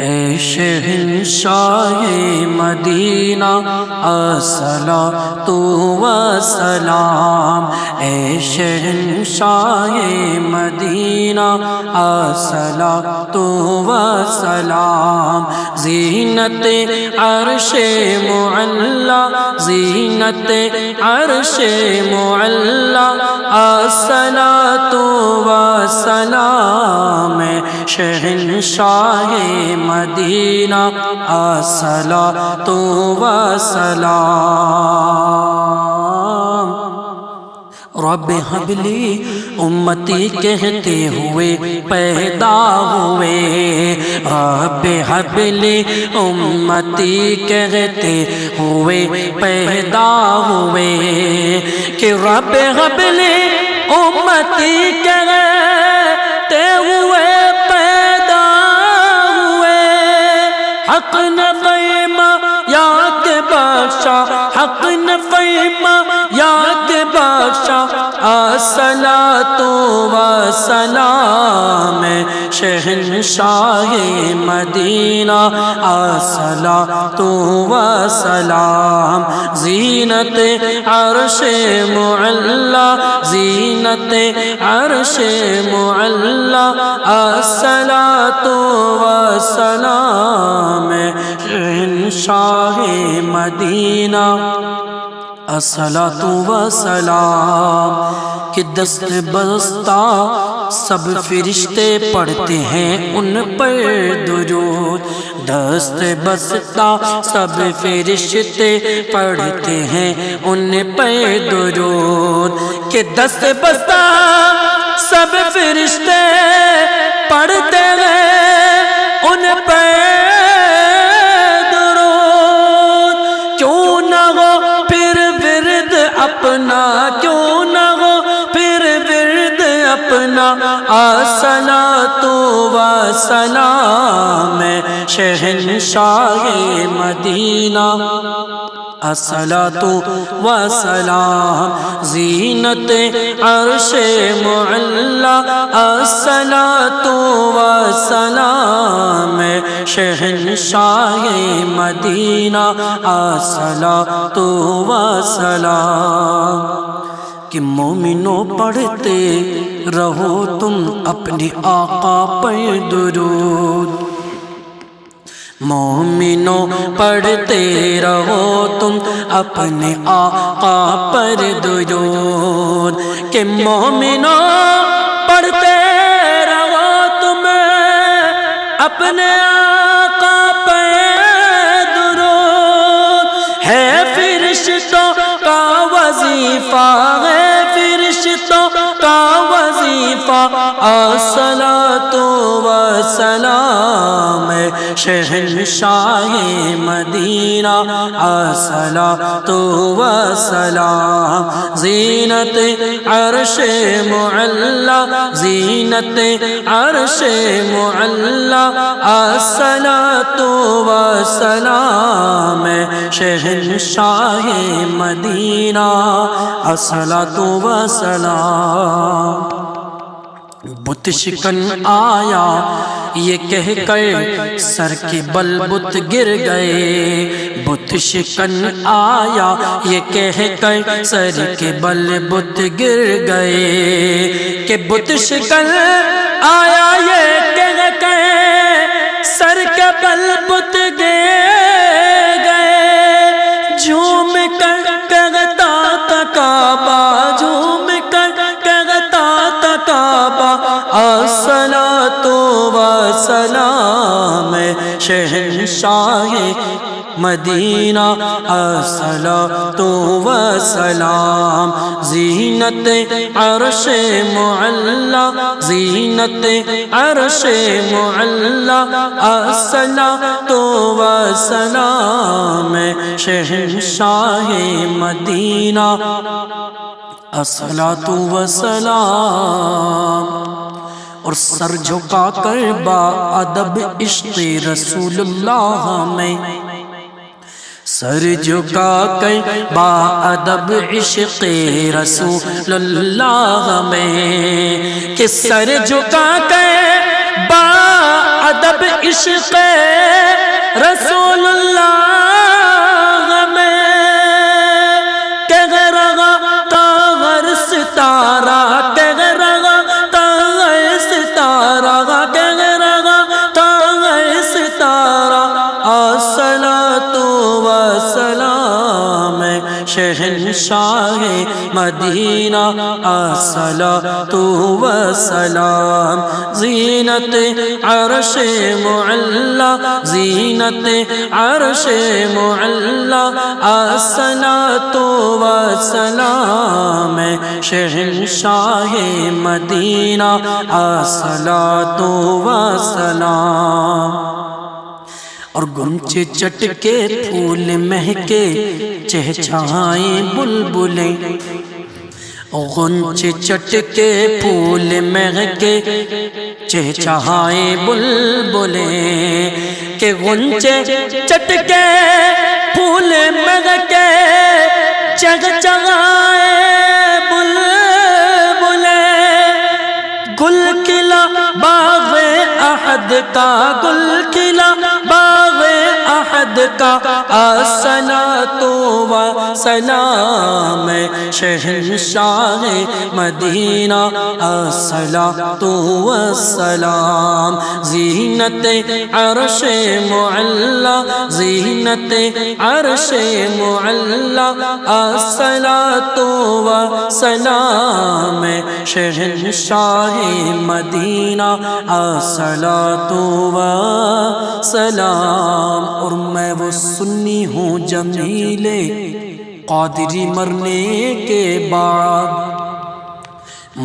اے شہنشاہ مدینہ الصلاۃ والسلام، اے شہنشاہ مدینہ الصلاۃ والسلام، زینت عرش معلی، زینت عرش معلی، الصلاۃ والسلام، شہنشاہ مدینہ الصلاۃ والسلام۔ رب حب لی امتی کہتے ہوئے پیدا ہوئے، رب حب لی امتی کہتے ہوئے پیدا ہوئے، کہ رب حب لی امتی کہتے ہوئے پیدا ہوئے، حق نے قیمہ یاد بخشا، حق نے قیمہ یاد بخشا، الصلاۃ والسلام، شہنشاہ مدینہ الصلاۃ والسلام، زینت عرش معلی، زینت عرش معلی، الصلاۃ والسلام، شہنشاہ مدینہ الصلاۃ والسلام، کہ دست بستہ سب فرشتے پڑھتے ہیں ان پر درود، دست بستہ سب فرشتے پڑھتے ہیں ان پر درود، کہ دست بستہ سب فرشتے پڑھتے ہیں ان پر درود، کیوں نہ ہو پھر ورد اپنا، کیوں نہ ہو پھر ورد اپنا، الصلاۃ والسلام، شہنشاہ مدینہ الصلاۃ والسلام، زینت عرش معلی، الصلاۃ والسلام، شہنشاہ مدینہ الصلاۃ والسلام، کہ مومنوں پڑھتے رہو تم اپنے آقا پر درود، مومنوں پڑھتے رہو تم اپنے آقا پر درود، کہ مومنوں پڑھتے رہو تم اپنے آقا پر درود، ہے فرشتوں کا وظیفہ، ہے فرشتوں کا وظیفہ، الصلاۃ والسلام، شہنشاہ مدینہ الصلاۃ والسلام، زینت عرش معلی، زینت عرش معلی، الصلاۃ والسلام، شہنشاہ مدینہ الصلاۃ والسلام۔ بت شکن آیا یہ کہہ کر سر کے بل بت گر گئے، بت شکن آیا یہ کہہ کر سر کے بل بت گر گئے، کہ بت شکن آیا یہ کہہ کر سر کے بل بت گر گئے، جھوم کر کہتا تھا کعبہ، جھوم کر کہتا تھا کعبہ، الصلاۃ والسلام، شہنشاہ مدینہ الصلاۃ والسلام، زینت عرش معلی، زینت عرش معلی، الصلاۃ والسلام، شہنشاہ مدینہ الصلاۃ والسلام، اور سر جھکا کر با ادب عشق رسول اللہ میں، سر جھکا کر با ادب عشق رسول اللہ میں، کہ سر جھکا کر با ادب عشق رسول اللہ میں، کہہ رہا تاغر ستارہ، کہہ رہا تاغر ستارہ، کہہ رہا تاغر ستارہ، الصلاۃ والسلام شہنشاہ مدینہ، الصلاۃ والسلام زینت عرش معلی، زینت عرش معلی، الصلاۃ والسلام شہنشاہ مدینہ، الصلاۃ والسلام۔ اور گنچے چٹ کے پھول مہکے چہچہائیں بلبلیں، غنچے چٹ کے پھول مہکے چہچہائیں بلبلیں، کہ غنچے چٹ کے پھول مہکے چہچہائیں بلبلیں، گل کھلا باغ احد کا، گل کھلا باغ احد کا، الصلاۃ والسلام شہنشاہ مدینہ، الصلاۃ والسلام زینت عرش معلی، زینت عرش معلی، الصلاۃ والسلام شہنشاہ مدینہ، الصلاۃ والسلام۔ اور میں وہ سنی ہوں جمیل قادری مرنے کے بعد،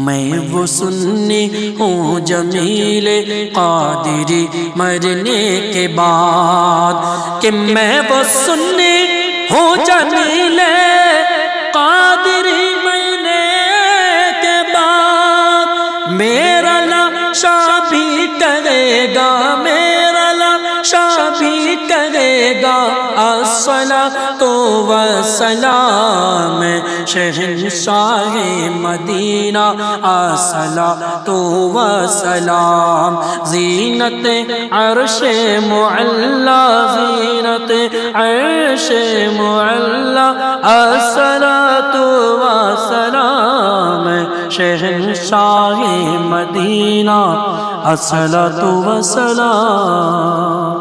میں وہ سنی ہوں جمیل قادری مرنے کے بعد، کہ میں وہ سنی ہوں جمیل قادری مرنے کے بعد، میرا لاشا بھی کرے گا، میرا لاشا بھی کرے گا، الصلاۃ والسلام شہنشاہ مدینہ، الصلاۃ والسلام زینت عرش معلی، زینت عرش معلی، الصلاۃ والسلام شہنشاہ مدینہ، الصلاۃ والسلام۔